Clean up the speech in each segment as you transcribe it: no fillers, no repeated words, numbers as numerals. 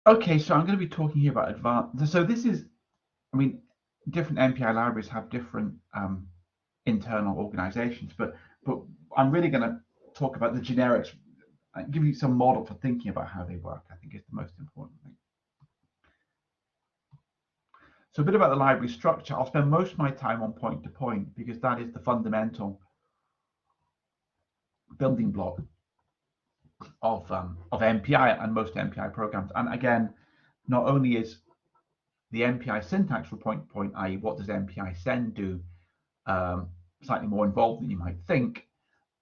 Okay, so I'm going to be talking here about advanced. So this is, I mean, different MPI libraries have different internal organizations, but I'm really going to talk about the generics and give you some model for thinking about how they work. I think is the most important thing. So a bit about the library structure. I'll spend most of my time on point-to-point because that is the fundamental building block of MPI and most MPI programs. And again, not only is the MPI syntax for point-to-point, i.e. what does MPI send do, slightly more involved than you might think.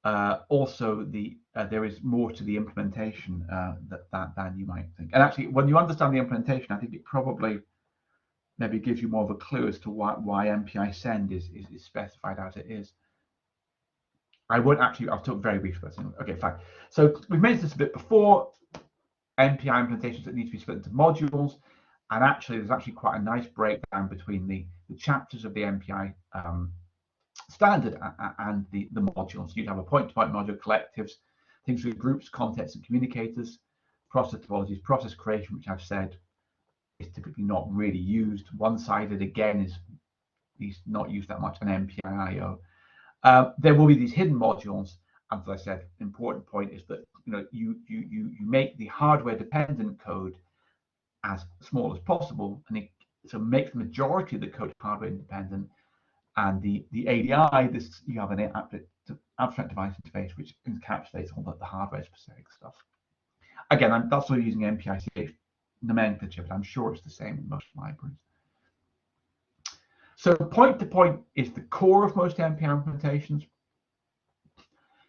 Also, there is more to the implementation than you might think. And actually, when you understand the implementation, I think it probably maybe gives you more of a clue as to why MPI send is specified as it is. I won't actually, I'll talk very briefly about it. Okay, fine. So we've mentioned this a bit before, MPI implementations that need to be split into modules. And actually, there's actually quite a nice breakdown between the chapters of the MPI standard and the modules. You'd have a point-to-point module, collectives, things with groups, contexts, and communicators, process topologies, process creation, which I've said is typically not really used. One-sided, again, is not used that much, and MPI+. There will be these hidden modules, and as I said, important point is that you make the hardware-dependent code as small as possible, and so make the majority of the code hardware-independent. And the ADI, you have an abstract device interface which encapsulates all the hardware-specific stuff. Again, that's why we're using MPI nomenclature, but I'm sure it's the same in most libraries. So point-to-point is the core of most MPI implementations.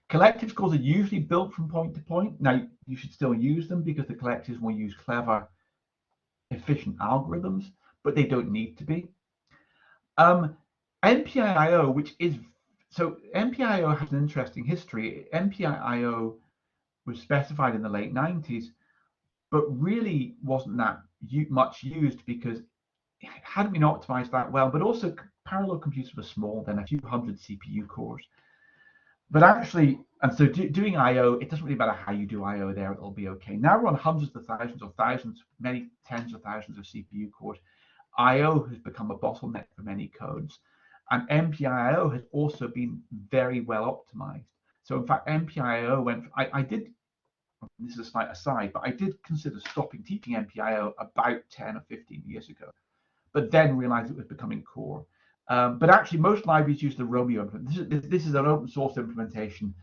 Collectives calls are usually built from point-to-point. Now, you should still use them because the collectives will use clever, efficient algorithms, but they don't need to be. MPI+, which is, so MPI+, has an interesting history. MPI+, was specified in the late 90s, but really wasn't that much used because it hadn't been optimized that well, but also parallel computers were small, then a few hundred CPU cores. But actually, and so doing I/O, it doesn't really matter how you do I/O there, it'll be okay. Now we're on hundreds of thousands or thousands, many tens of thousands of CPU cores. I/O has become a bottleneck for many codes. And MPI+, has also been very well optimized. So in fact, MPI+, went, I did, this is a slight aside, but I did consider stopping teaching MPI+, about 10 or 15 years ago, but then realized it was becoming core. But actually, most libraries use the Romeo implementation. This is an open source implementation,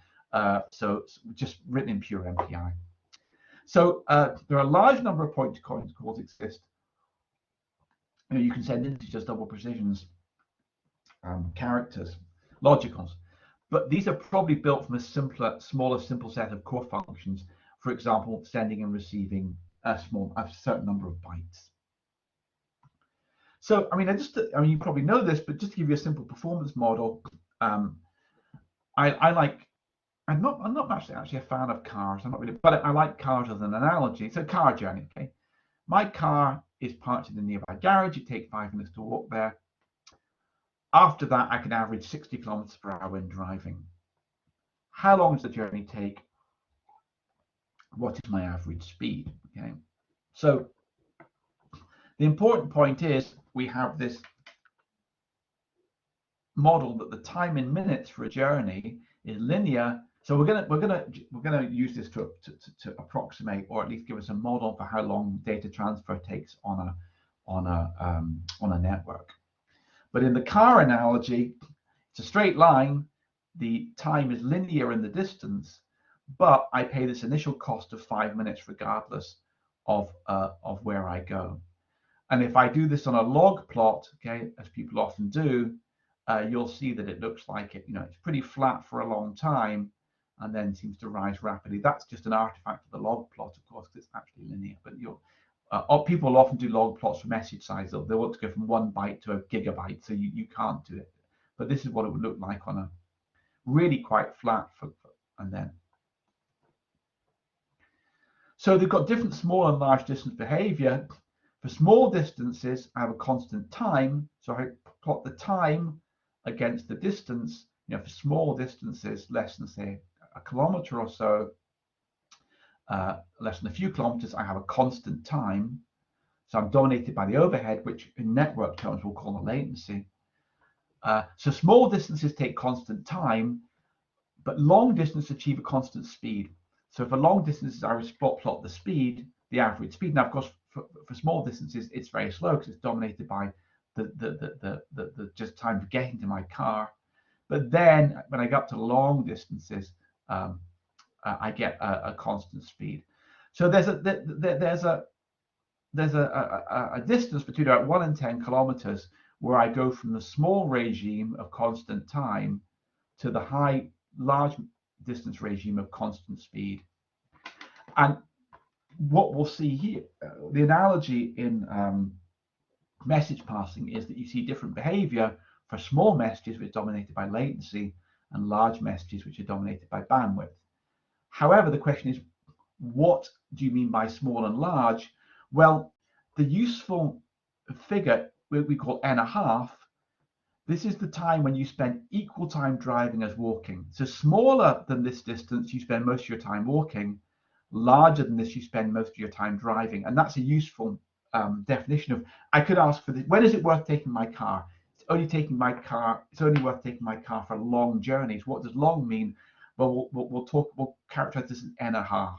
so it's just written in pure MPI. So there are a large number of point-to-point calls exist. You can send integers, double precisions, characters, logicals, but these are probably built from a smaller, simple set of core functions. For example, sending and receiving a certain number of bytes. So, I mean, you probably know this, but just to give you a simple performance model, I'm not actually a fan of cars. I'm not really, but I like cars as an analogy. So, car journey. Okay, my car is parked in the nearby garage. It takes 5 minutes to walk there. After that, I can average 60 kilometers per hour when driving. How long does the journey take? What is my average speed? Okay, so the important point is we have this model that the time in minutes for a journey is linear. So we're gonna use this to approximate, or at least give us a model for how long data transfer takes on a network. But in the car analogy, it's a straight line. The time is linear in the distance, but I pay this initial cost of 5 minutes regardless of where I go. And if I do this on a log plot, okay, as people often do, you'll see that it looks like it's pretty flat for a long time, and then seems to rise rapidly. That's just an artifact of the log plot, of course, because it's actually linear. But people will often do log plots for message size. They want to go from 1 byte to a gigabyte, so you can't do it. But this is what it would look like on a really quite flat and then. So they've got different small and large distance behavior. For small distances, I have a constant time. So I plot the time against the distance. For small distances, less than say a kilometer or so, less than a few kilometers, I have a constant time. So I'm dominated by the overhead, which in network terms we'll call the latency. So small distances take constant time, but long distances achieve a constant speed. So for long distances, I would plot the speed, the average speed. Now, of course, for small distances, it's very slow because it's dominated by the just time for getting to my car. But then when I get up to long distances, I get a constant speed. So there's a distance between about 1 and 10 kilometers where I go from the small regime of constant time to the large distance regime of constant speed. And what we'll see here, the analogy in message passing is that you see different behavior for small messages which are dominated by latency and large messages which are dominated by bandwidth. However, the question is, what do you mean by small and large? Well, the useful figure we call n.5, this is the time when you spend equal time driving as walking. So smaller than this distance, you spend most of your time walking. Larger than this, you spend most of your time driving. And that's a useful definition of, I could ask for this, when is it worth taking my car? It's only worth taking my car for long journeys. What does long mean? Well, we'll characterize this as n.5.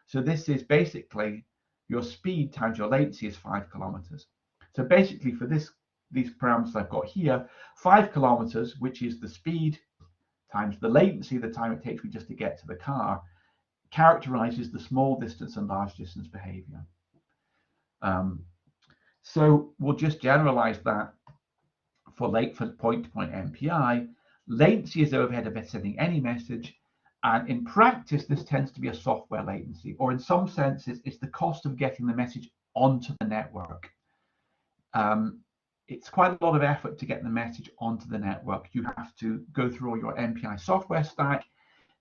So this is basically your speed times your latency is 5 kilometers. So basically for these parameters I've got here, 5 kilometers, which is the speed times the latency, the time it takes me just to get to the car, characterizes the small distance and large distance behavior. So we'll just generalize that for point-to-point MPI. Latency is the overhead of sending any message, and in practice this tends to be a software latency, or in some senses it's the cost of getting the message onto the network. It's quite a lot of effort to get the message onto the network. You have to go through all your MPI software stack,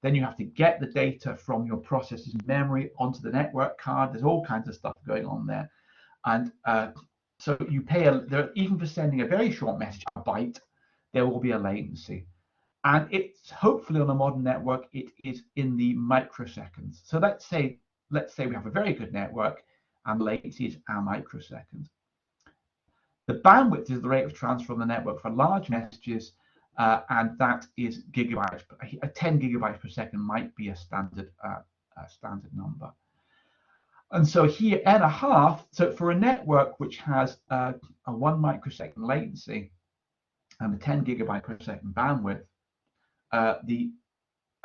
then you have to get the data from your processor's memory onto the network card. There's all kinds of stuff going on there. And so you pay, even for sending a very short message, a byte, there will be a latency. And it's hopefully on a modern network, it is in the microseconds. So let's say we have a very good network and the latency is a microsecond. The bandwidth is the rate of transfer on the network for large messages, and that is gigabytes. 10 gigabytes per second might be a standard number. And so here, n.5, so for a network which has a 1 microsecond latency and a 10 gigabyte per second bandwidth, a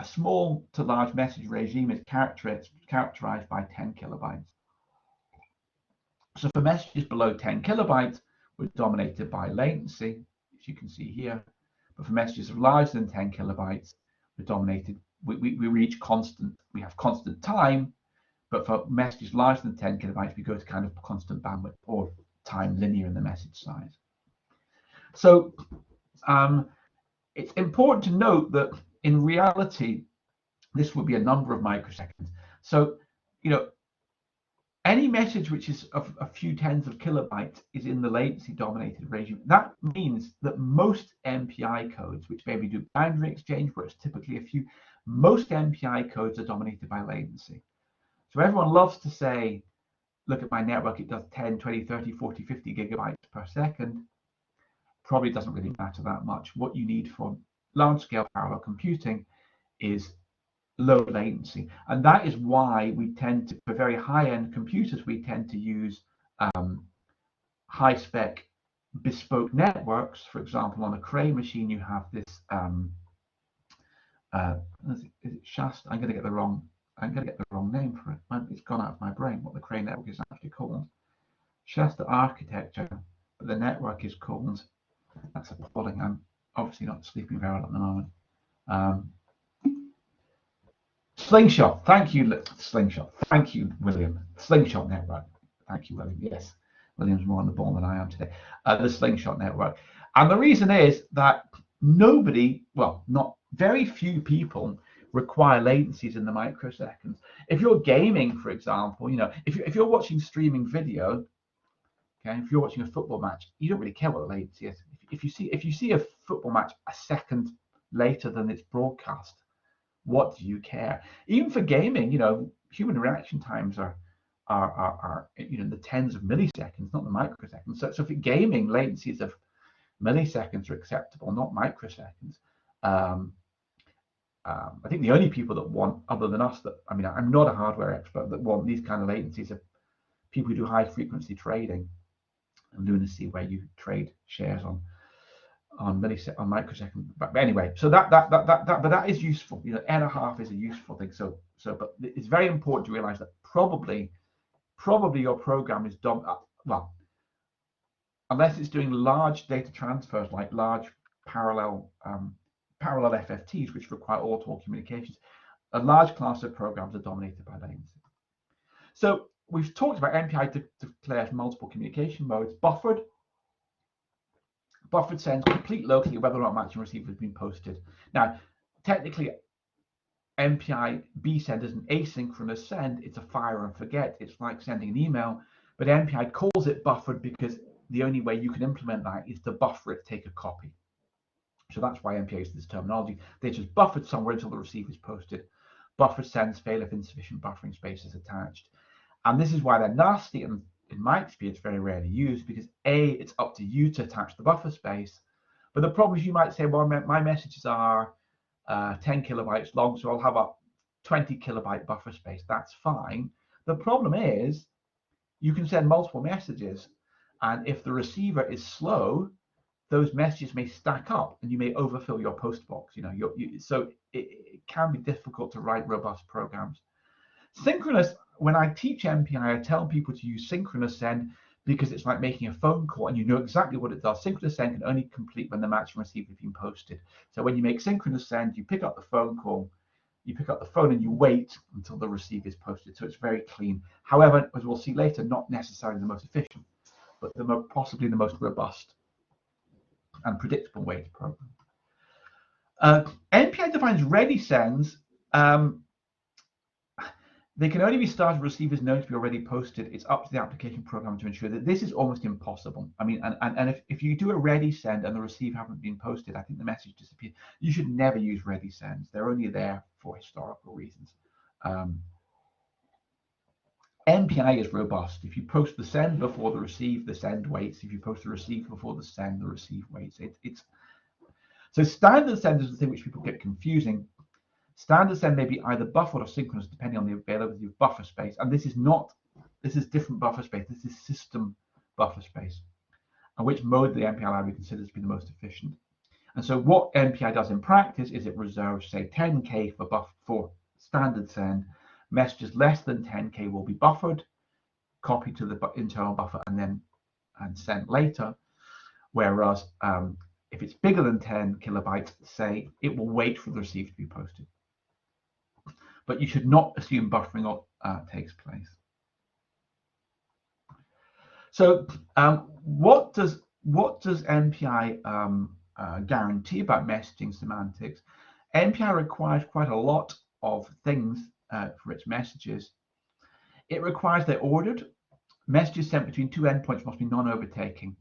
small to large message regime is characterized by 10 kilobytes. So for messages below 10 kilobytes, we're dominated by latency, as you can see here. But for messages of larger than 10 kilobytes, we're dominated, we have constant time, but for messages larger than 10 kilobytes, we go to kind of constant bandwidth or time linear in the message size. So it's important to note that in reality, this would be a number of microseconds. So, any message which is of a few tens of kilobytes is in the latency dominated regime. That means that most MPI codes, which maybe do boundary exchange, where it's typically a few, most MPI codes are dominated by latency. So everyone loves to say, look at my network, it does 10, 20, 30, 40, 50 gigabytes per second. Probably doesn't really matter that much. What you need for large scale parallel computing is low latency, and that is why we tend to, for very high-end computers, we tend to use high-spec bespoke networks. For example, on a Cray machine, you have this is it Shasta? I'm going to get the wrong name for it. It's gone out of my brain what the Cray network is actually called. Shasta architecture, but the network is called, that's appalling. I'm obviously not sleeping very well at the moment. Slingshot, thank you, Slingshot. Thank you, William. Slingshot network. Thank you, William. Yes, William's more on the ball than I am today. The Slingshot network. And the reason is that not very few people require latencies in the microseconds. If you're gaming, for example, if you're watching streaming video, okay, if you're watching a football match, you don't really care what the latency is. If you see a football match a second later than it's broadcast, what do you care? Even for gaming, human reaction times are the tens of milliseconds, not the microseconds. So for gaming, latencies of milliseconds are acceptable, not microseconds. I think the only people that want, other than us, that I'm not a hardware expert, that want these kind of latencies are people who do high frequency trading and lunacy, where you trade shares on microsecond. But anyway, so that is useful. N.5 is a useful thing. But it's very important to realize that probably your program is done well, unless it's doing large data transfers, like large parallel FFTs, which require all-to-all communications. A large class of programs are dominated by latency. So we've talked about MPI declares multiple communication modes. Buffered sends complete locally whether or not matching receiver has been posted. Now, technically, MPI B send is an asynchronous send. It's a fire and forget. It's like sending an email, but MPI calls it buffered because the only way you can implement that is to buffer it, take a copy. So that's why MPI uses this terminology. They just buffered somewhere until the receiver is posted. Buffered sends fail if insufficient buffering space is attached. And this is why they're nasty, and in my experience, very rarely used, because A, it's up to you to attach the buffer space. But the problem is, you might say, well, my messages are 10 kilobytes long, so I'll have a 20 kilobyte buffer space. That's fine. The problem is, you can send multiple messages, and if the receiver is slow, those messages may stack up, and you may overfill your post box. So it can be difficult to write robust programs. Synchronous, when I teach MPI, I tell people to use synchronous send because it's like making a phone call, and you know exactly what it does. Synchronous send can only complete when the matching receiver has been posted. So when you make synchronous send, you pick up the phone call, you pick up the phone, and you wait until the receiver is posted. So it's very clean. However, as we'll see later, not necessarily the most efficient, but possibly the most robust and predictable way to program. MPI defines ready sends. They can only be started with receivers known to be already posted. It's up to the application program to ensure that this is almost impossible. And if you do a ready send and the receiver haven't been posted, I think the message disappears. You should never use ready sends. They're only there for historical reasons. MPI is robust. If you post the send before the receive, the send waits. If you post the receive before the send, the receive waits. So standard send is the thing which people get confusing. Standard send may be either buffered or synchronous depending on the availability of buffer space. And this is different buffer space. This is system buffer space, and which mode the MPI library considers to be the most efficient. And so what MPI does in practice is it reserves, say, 10K for standard send. Messages less than 10K will be buffered, copied to the internal buffer, and sent later. Whereas if it's bigger than 10 kilobytes, say, it will wait for the receiver to be posted. But you should not assume buffering takes place. So what does MPI guarantee about messaging semantics? MPI requires quite a lot of things for its messages. It requires they're ordered. Messages sent between two endpoints must be non-overtaking.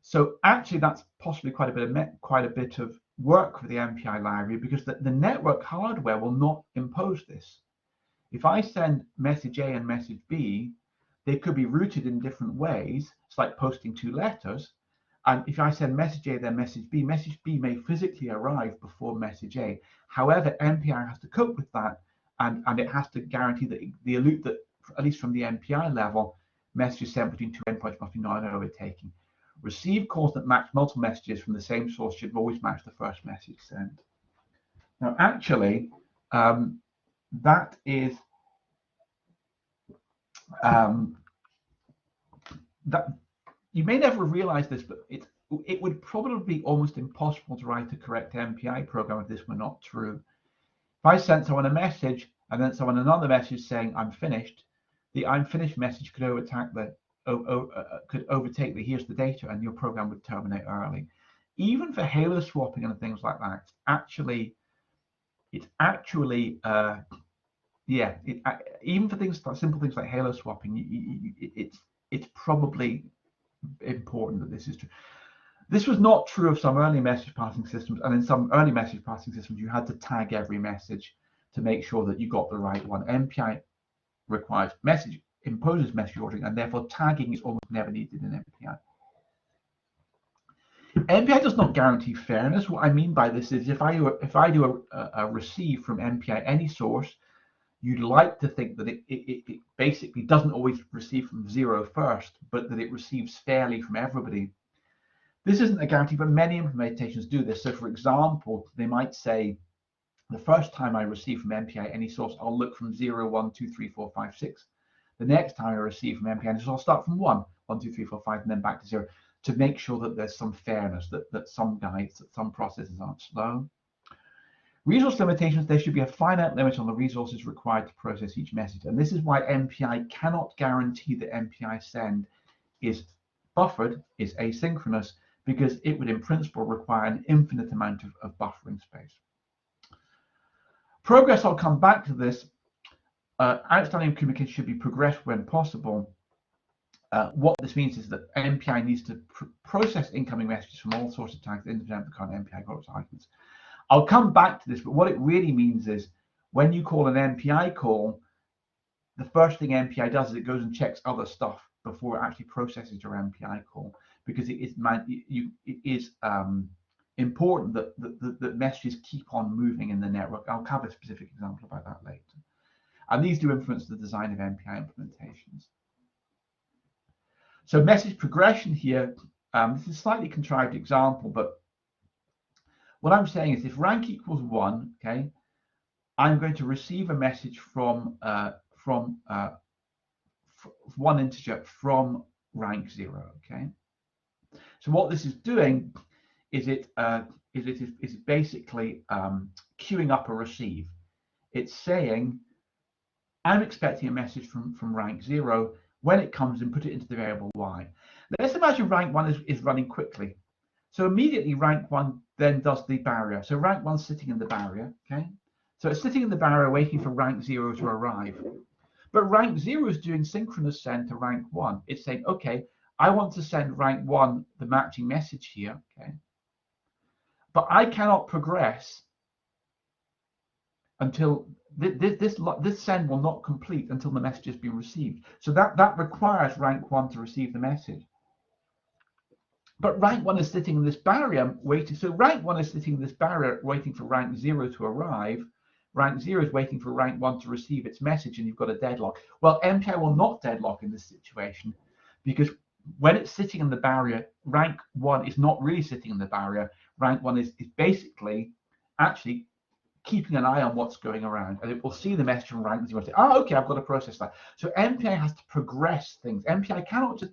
So actually, that's possibly quite a bit of work for the MPI library, because the network hardware will not impose this. If I send message A and message B, they could be routed in different ways. It's like posting two letters. And if I send message A, then message B may physically arrive before message A. However, MPI has to cope with that, and it has to guarantee that at least from the MPI level, messages sent between two endpoints must be non-overtaking. Receive calls that match multiple messages from the same source should always match the first message sent. Now, actually, that is that you may never realize this, but it would probably be almost impossible to write a correct MPI program if this were not true. If I sent someone a message and then someone another message saying I'm finished, the I'm finished message could overtake the here's the data, and your program would terminate early. Even for halo swapping and things like that, even for simple things like halo swapping, it's probably important that this is true. This was not true of some early message passing systems, and in some early message passing systems, you had to tag every message to make sure that you got the right one. MPI imposes message ordering, and therefore tagging is almost never needed in MPI. MPI does not guarantee fairness. What I mean by this is if I do a receive from MPI any source, you'd like to think that it basically doesn't always receive from 0 first, but that it receives fairly from everybody. This isn't a guarantee, but many implementations do this. So for example, they might say, the first time I receive from MPI any source, I'll look from 0, 1, 2, 3, 4, 5, 6. The next time I receive from MPI any source, I'll start from 1, 1, 2, 3, 4, 5, and then back to 0, to make sure that there's some fairness, that some processes aren't slow. Resource limitations, there should be a finite limit on the resources required to process each message. And this is why MPI cannot guarantee that MPI send is buffered, is asynchronous, because it would in principle require an infinite amount of buffering space. Progress, I'll come back to this. Outstanding communication should be progressed when possible. What this means is that MPI needs to process incoming messages from all sorts of tags independent of the current MPI products arguments. I'll come back to this, but what it really means is when you call an MPI call, the first thing MPI does is it goes and checks other stuff before it actually processes your MPI call, because it is important that messages keep on moving in the network. I'll cover a specific example about that later. And these do influence the design of MPI implementations. So message progression here, this is a slightly contrived example, but what I'm saying is if rank equals 1, okay, I'm going to receive a message from one integer from rank 0, okay? So what this is doing is it is basically queuing up a receive. It's saying, I'm expecting a message from rank 0. When it comes in, put it into the variable y. Let's imagine rank 1 is running quickly. So immediately rank 1 then does the barrier. So rank 1's sitting in the barrier, okay? So it's sitting in the barrier waiting for rank 0 to arrive. But rank 0 is doing synchronous send to rank 1. It's saying, okay, I want to send rank 1 the matching message here, okay? But I cannot progress until this send will not complete until the message has been received. So that requires rank 1 to receive the message. But rank 1 is sitting in this barrier waiting. So rank 1 is sitting in this barrier waiting for rank 0 to arrive. Rank 0 is waiting for rank 1 to receive its message, and you've got a deadlock. Well, MPI will not deadlock in this situation, because when it's sitting in the barrier, rank 1 is not really sitting in the barrier. Rank 1 is basically actually keeping an eye on what's going around, and it will see the message from rank 0 and say, oh, okay, I've got to process that. So MPI has to progress things. MPI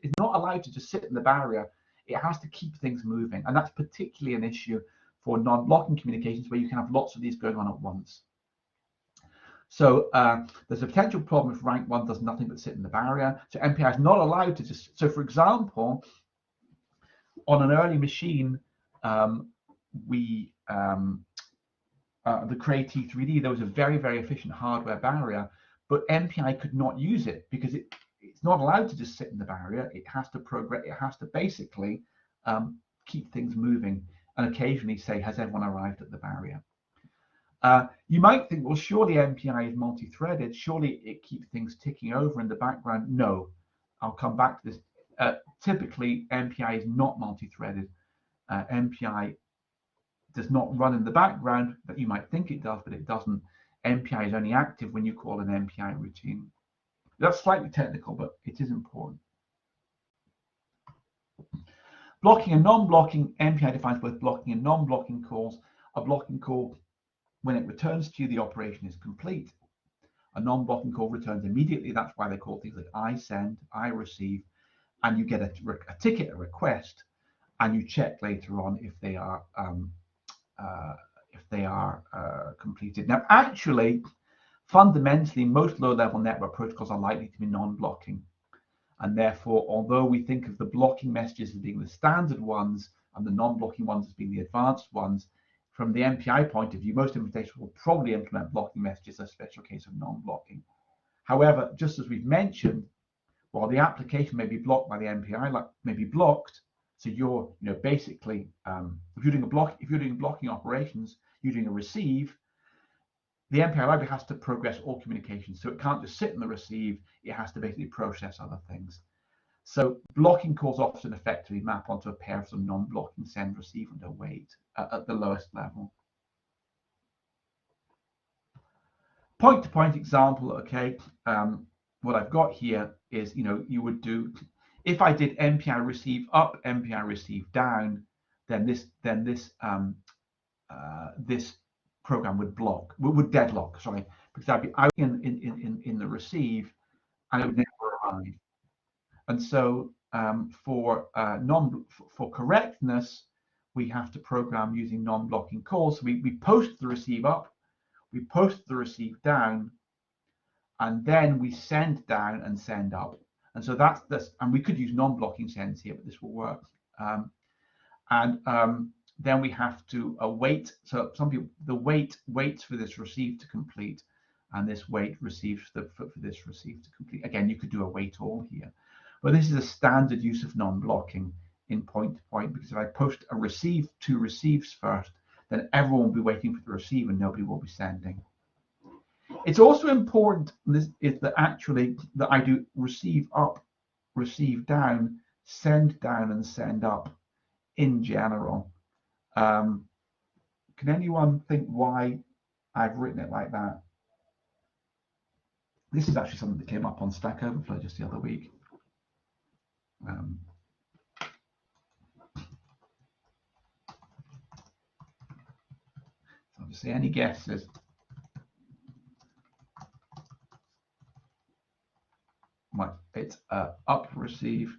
is not allowed to just sit in the barrier. It has to keep things moving, and that's particularly an issue for non-blocking communications where you can have lots of these going on at once. So there's a potential problem if rank 1 does nothing but sit in the barrier. So MPI is not allowed to just, so for example, on an early machine, the Cray T3D, there was a very, very efficient hardware barrier, but MPI could not use it because it's not allowed to just sit in the barrier. It has to progress. It has to basically keep things moving and occasionally say, has everyone arrived at the barrier? You might think, well, surely MPI is multi-threaded. Surely it keeps things ticking over in the background. No, I'll come back to this. Typically, MPI is not multi-threaded. MPI does not run in the background, but you might think it does, but it doesn't. MPI is only active when you call an MPI routine. That's slightly technical, but it is important. Blocking and non-blocking, MPI defines both blocking and non-blocking calls. A blocking call, when it returns to you, the operation is complete. A non-blocking call returns immediately. That's why they call things like I send, I receive, and you get a ticket, a request, and you check later on if they are completed. Now, actually, fundamentally, most low-level network protocols are likely to be non-blocking. And therefore, although we think of the blocking messages as being the standard ones and the non-blocking ones as being the advanced ones, from the MPI point of view, most implementations will probably implement blocking messages as a special case of non-blocking. However, just as we've mentioned, while the application may be blocked by the MPI, like may be blocked, so you're basically if you're doing blocking operations, you're doing a receive, the MPI library has to progress all communications. So it can't just sit in the receive, it has to basically process other things. So blocking calls often effectively map onto a pair of some non-blocking send, receive, and await at the lowest level. Point-to-point example, okay. What I've got here is, you would do, if I did MPI receive up, MPI receive down, then this program would deadlock, sorry, because I'd be out in the receive and it would never arrive. And so for correctness, we have to program using non-blocking calls. So we post the receive up, we post the receive down, and then we send down and send up. And so that's this, and we could use non-blocking sends here, but this will work. Then we have to await. So some people, the wait waits for this receive to complete, and this wait receives for this receive to complete. Again, you could do a wait all here, but this is a standard use of non-blocking in point-to-point, because if I post a receive to receives first, then everyone will be waiting for the receive and nobody will be sending. It's also important, this is that actually that I do receive up, receive down, and send up in general. Can anyone think why I've written it like that? This is actually something that came up on Stack Overflow just the other week. So obviously, any guesses? It's up receive,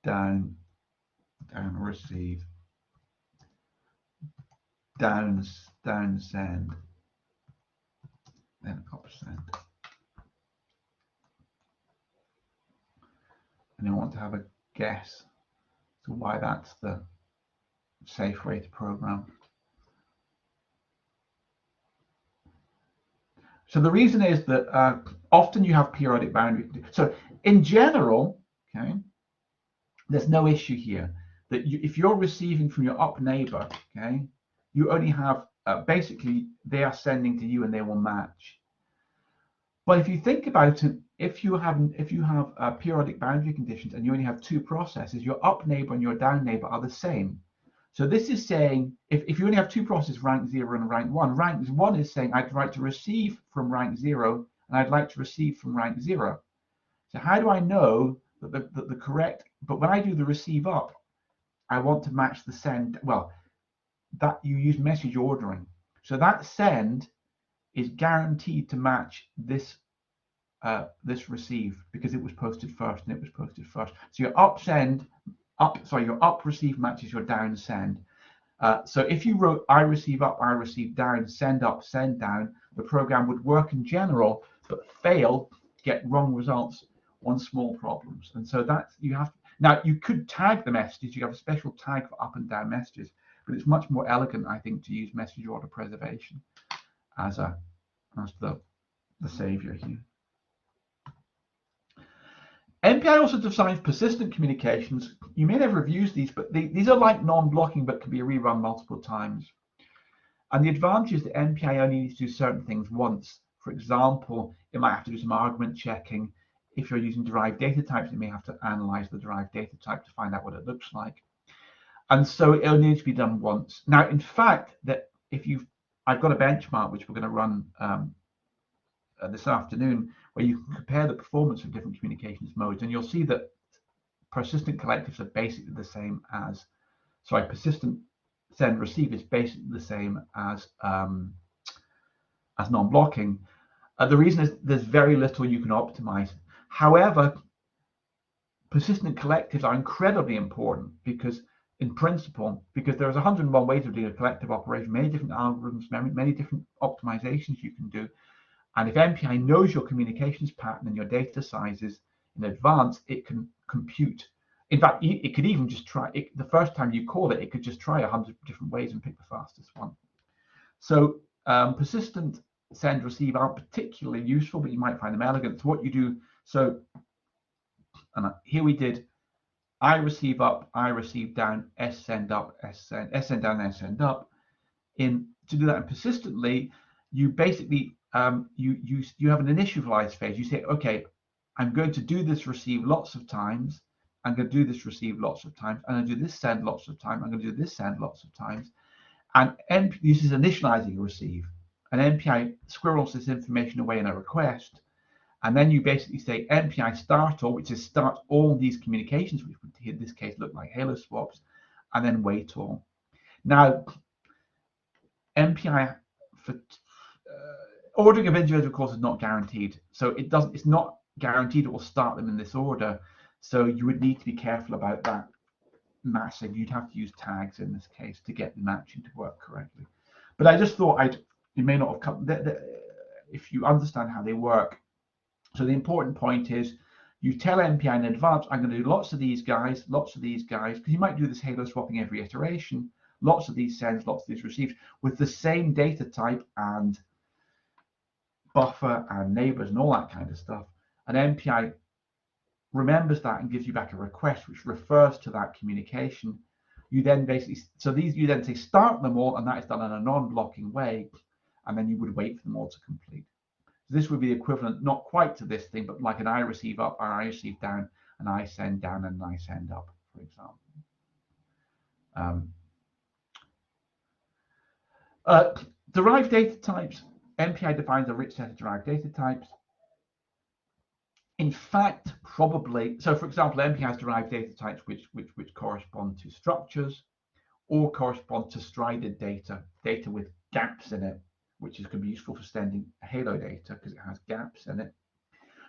down receive, down send, then up send. And you want to have a guess to why that's the safe way to program. So the reason is that often you have periodic boundary. So in general, okay, there's no issue here that if you're receiving from your up neighbor, okay, you only have basically they are sending to you and they will match. But if you think about it, if you have periodic boundary conditions and you only have two processes, your up neighbor and your down neighbor are the same. So this is saying if you only have two processes, rank 0 and rank 1, rank 1 is saying I'd like to receive from rank 0 and I'd like to receive from rank 0. So how do I know that the correct, but when I do the receive up, I want to match the send, well, that you use message ordering. So that send is guaranteed to match this this receive because it was posted first and it was posted first. So your your up receive matches your down send. So if you wrote I receive up, I receive down, send up, send down, the program would work in general, but fail, get wrong results on small problems. And so that's, you have, now you could tag the messages, you have a special tag for up and down messages, but it's much more elegant, I think, to use message order preservation as the savior here. MPI also defines persistent communications. You may never have used these, but these are like non-blocking, but can be rerun multiple times. And the advantage is that MPI only needs to do certain things once. For example, it might have to do some argument checking. If you're using derived data types, it may have to analyze the derived data type to find out what it looks like. And so it only needs to be done once. Now, in fact, that I've got a benchmark which we're going to run this afternoon, where you can compare the performance of different communications modes, and you'll see that persistent collectives are basically the same as, persistent send receive is basically the same as non-blocking. The reason is there's very little you can optimize. However, persistent collectives are incredibly important because, in principle, because there's 101 ways of doing a collective operation, many different algorithms, many different optimizations you can do. And if MPI knows your communications pattern and your data sizes in advance, it can compute. In fact, it could even just try it. The first time you call it, it could just try 100 different ways and pick the fastest one. So persistent send receive aren't particularly useful, but you might find them elegant. So what you do, and here we did I receive up, I receive down, S send up, S send down, S send up. To do that persistently, you basically you have an initialized phase. You say, okay, I'm going to do this receive lots of times. I'm going to do this receive lots of times. I'm going to do this send lots of times. I'm going to do this send lots of times. And this is initializing a receive. An MPI squirrels this information away in a request. And then you basically say MPI start all, which is start all these communications, which would in this case look like halo swaps, and then wait all. Now, MPI for ordering of individual calls is not guaranteed. So it's not guaranteed it will start them in this order. So you would need to be careful about that matching. You'd have to use tags in this case to get the matching to work correctly. But I just thought you may not have come, if you understand how they work. So the important point is you tell MPI in advance, I'm going to do lots of these guys, because you might do this halo swapping every iteration, lots of these sends, lots of these receives, with the same data type and buffer and neighbors and all that kind of stuff. And MPI remembers that and gives you back a request which refers to that communication. You then basically, you then say start them all, and that is done in a non-blocking way, and then you would wait for them all to complete. So this would be equivalent, not quite to this thing, but like an I receive up, or I receive down, and I send down, and I send up, for example. Derived data types. MPI defines a rich set of derived data types. In fact, probably, so for example, MPI has derived data types which correspond to structures or correspond to strided data with gaps in it, which could be useful for sending halo data because it has gaps in it.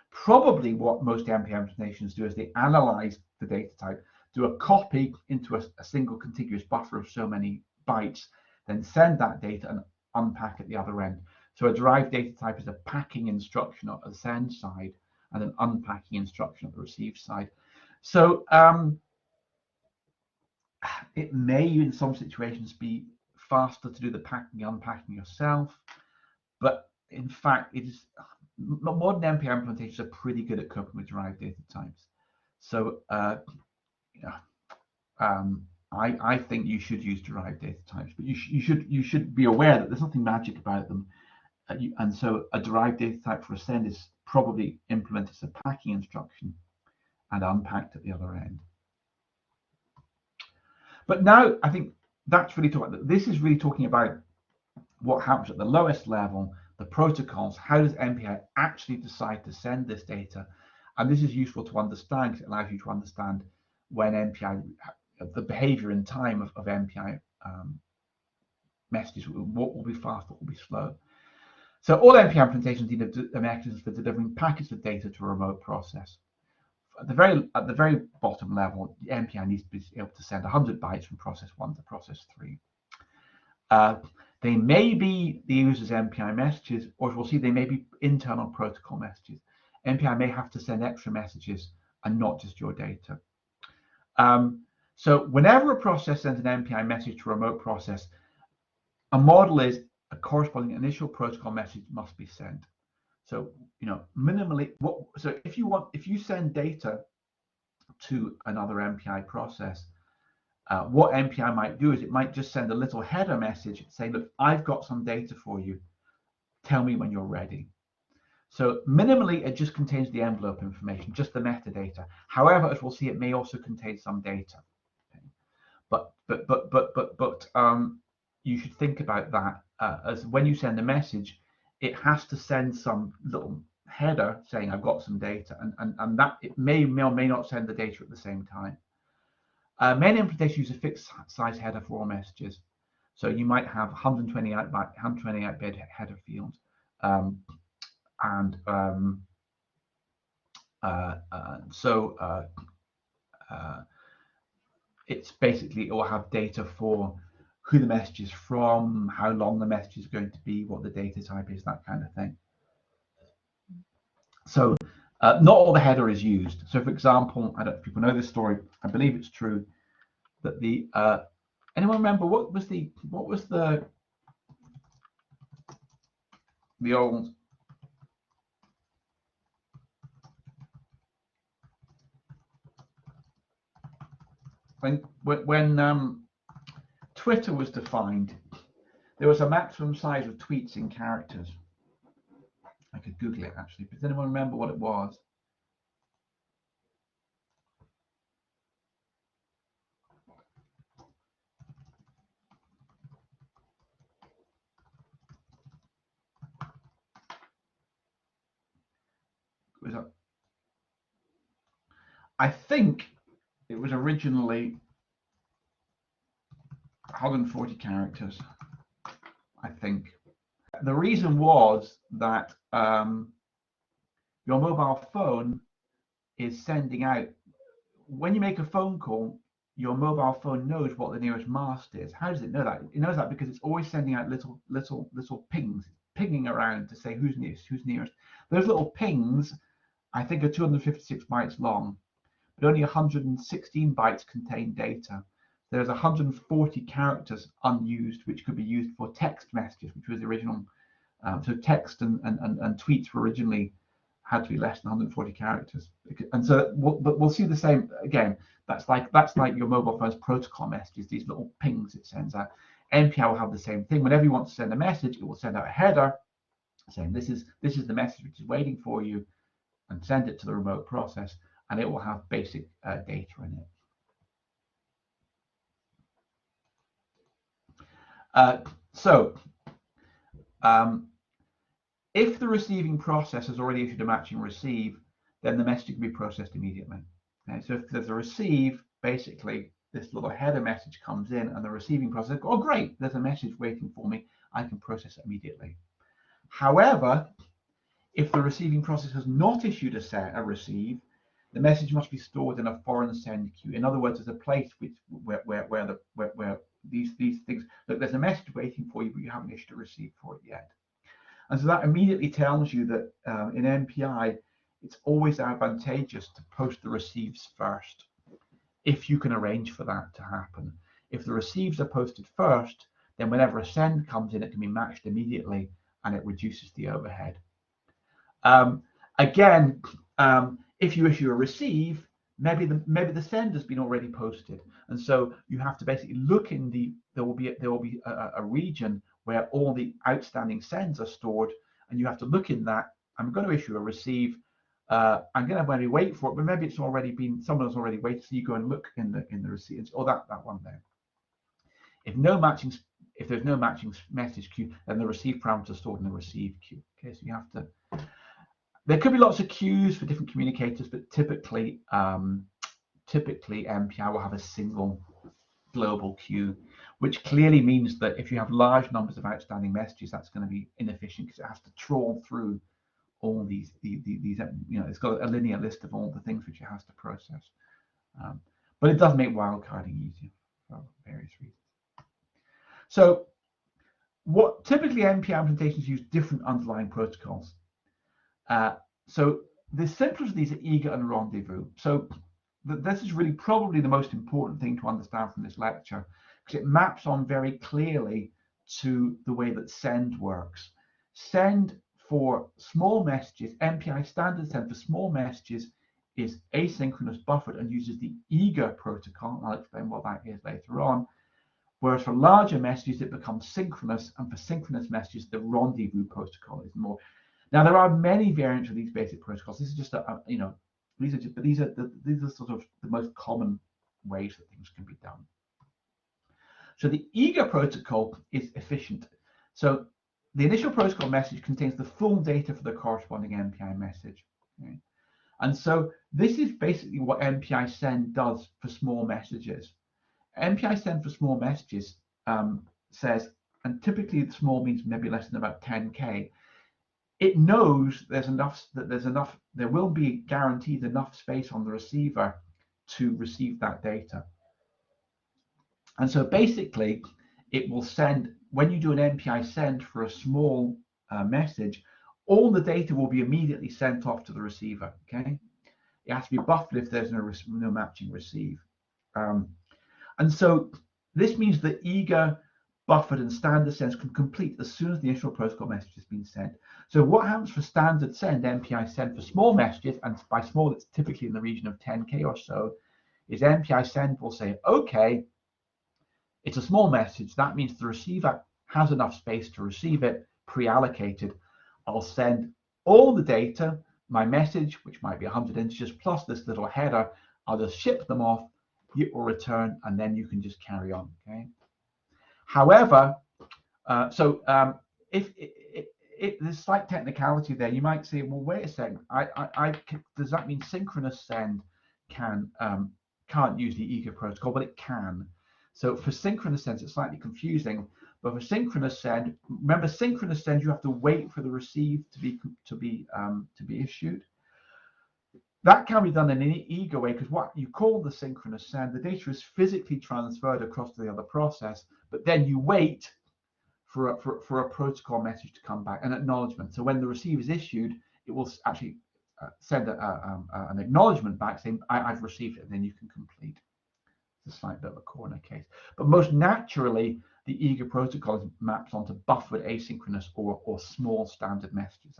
Probably what most MPI implementations do is they analyze the data type, do a copy into a single contiguous buffer of so many bytes, then send that data and unpack at the other end. So a derived data type is a packing instruction at the send side and an unpacking instruction at the receive side. So it may, in some situations, be faster to do the packing and unpacking yourself, but in fact, it is modern MPI implementations are pretty good at coping with derived data types. So I think you should use derived data types, but you should be aware that there's nothing magic about them. And so a derived data type for a send is probably implemented as a packing instruction and unpacked at the other end. But now I think that's really this is really talking about what happens at the lowest level, the protocols. How does MPI actually decide to send this data? And this is useful to understand because it allows you to understand when MPI, the behavior in time of MPI messages, what will be fast, what will be slow. So all MPI implementations need a mechanism for delivering packets of data to a remote process. At the very bottom level, the MPI needs to be able to send 100 bytes from process 1 to process 3. They may be the user's MPI messages, or as we'll see, they may be internal protocol messages. MPI may have to send extra messages and not just your data. So whenever a process sends an MPI message to a remote process, a model is a corresponding initial protocol message must be sent. So, minimally, so if you send data to another MPI process, what MPI might do is it might just send a little header message saying, look, I've got some data for you. Tell me when you're ready. So minimally, it just contains the envelope information, just the metadata. However, as we'll see, it may also contain some data. Okay. But you should think about that as when you send a message, it has to send some little header saying I've got some data, and that it may or may not send the data at the same time. Many implementations use a fixed size header for all messages, so you might have 128-bit header fields, it's basically it will have data for who the message is from, how long the message is going to be, what the data type is, that kind of thing. So not all the header is used. So for example, I don't know if people know this story, I believe it's true, that the anyone remember what was the old when Twitter was defined, there was a maximum size of tweets in characters. I could Google it actually, but does anyone remember what it was? I think it was originally 140 characters, I think. The reason was that your mobile phone is sending out, when you make a phone call, your mobile phone knows what the nearest mast is. How does it know that? It knows that because it's always sending out little pings, pinging around to say who's nearest, who's nearest. Those little pings, I think, are 256 bytes long, but only 116 bytes contain data. There's 140 characters unused, which could be used for text messages, which was the original. So text and tweets were originally had to be less than 140 characters, and so we'll see the same again. That's like your mobile phone's protocol messages, these little pings it sends out. MPI will have the same thing. Whenever you want to send a message, it will send out a header saying this is the message which is waiting for you, and send it to the remote process, and it will have basic data in it. If the receiving process has already issued a matching receive, then the message can be processed immediately. Okay, so if there's a receive, basically this little header message comes in, and the receiving process, oh great, there's a message waiting for me, I can process it immediately. However, if the receiving process has not issued a receive, the message must be stored in a foreign send queue. In other words, there's a place where these things, look, there's a message waiting for you, but you haven't issued a receive for it yet. And so that immediately tells you that in MPI, it's always advantageous to post the receives first, if you can arrange for that to happen. If the receives are posted first, then whenever a send comes in, it can be matched immediately, and it reduces the overhead. Again, if you issue a receive, maybe the send has been already posted, and so you have to basically look in there will be a region where all the outstanding sends are stored, and you have to look in that. I'm going to issue a receive. I'm going to maybe wait for it, but maybe it's already been, someone has already waited, so you go and look in the receipts, or that one there. If there's no matching message queue, then the receive parameter is stored in the receive queue. Okay, so you have to. There could be lots of queues for different communicators, but typically MPI will have a single global queue, which clearly means that if you have large numbers of outstanding messages, that's going to be inefficient because it has to trawl through all these it's got a linear list of all the things which it has to process. But it does make wildcarding easier for various reasons. So what typically MPI implementations use different underlying protocols. So the simplest of these are eager and rendezvous. So this is really probably the most important thing to understand from this lecture, because it maps on very clearly to the way that send works. Send for small messages, MPI standard send for small messages is asynchronous buffered and uses the eager protocol. I'll explain what that is later on. Whereas for larger messages, it becomes synchronous, and for synchronous messages, the rendezvous protocol is more. Now, there are many variants of these basic protocols. This is just these are sort of the most common ways that things can be done. So the eager protocol is efficient. So the initial protocol message contains the full data for the corresponding MPI message. Okay? And so this is basically what MPI send does for small messages. MPI send for small messages says, and typically small means maybe less than about 10K. It knows there will be guaranteed enough space on the receiver to receive that data. And so basically, it will send, when you do an MPI send for a small message, all the data will be immediately sent off to the receiver. Okay, it has to be buffered if there's no matching receive. And so this means that eager, buffered, and standard sends can complete as soon as the initial protocol message has been sent. So what happens for standard send, MPI send for small messages, and by small it's typically in the region of 10K or so, is MPI send will say, okay, it's a small message. That means the receiver has enough space to receive it, pre-allocated. I'll send all the data, my message, which might be 100 integers, plus this little header. I'll just ship them off, it will return, and then you can just carry on. Okay. However, if there's slight technicality there, you might say, well, wait a second, does that mean synchronous send can't use the eager protocol? But it can. So for synchronous send, it's slightly confusing. But for synchronous send, remember, synchronous send, you have to wait for the receive to be issued. That can be done in an eager way, because what you call the synchronous send, the data is physically transferred across to the other process, but then you wait for a protocol message to come back, an acknowledgement. So when the receive is issued, it will actually send an acknowledgement back saying, I've received it, and then you can complete. It's a slight bit of a corner case. But most naturally, the eager protocol maps onto buffered asynchronous or small standard messages.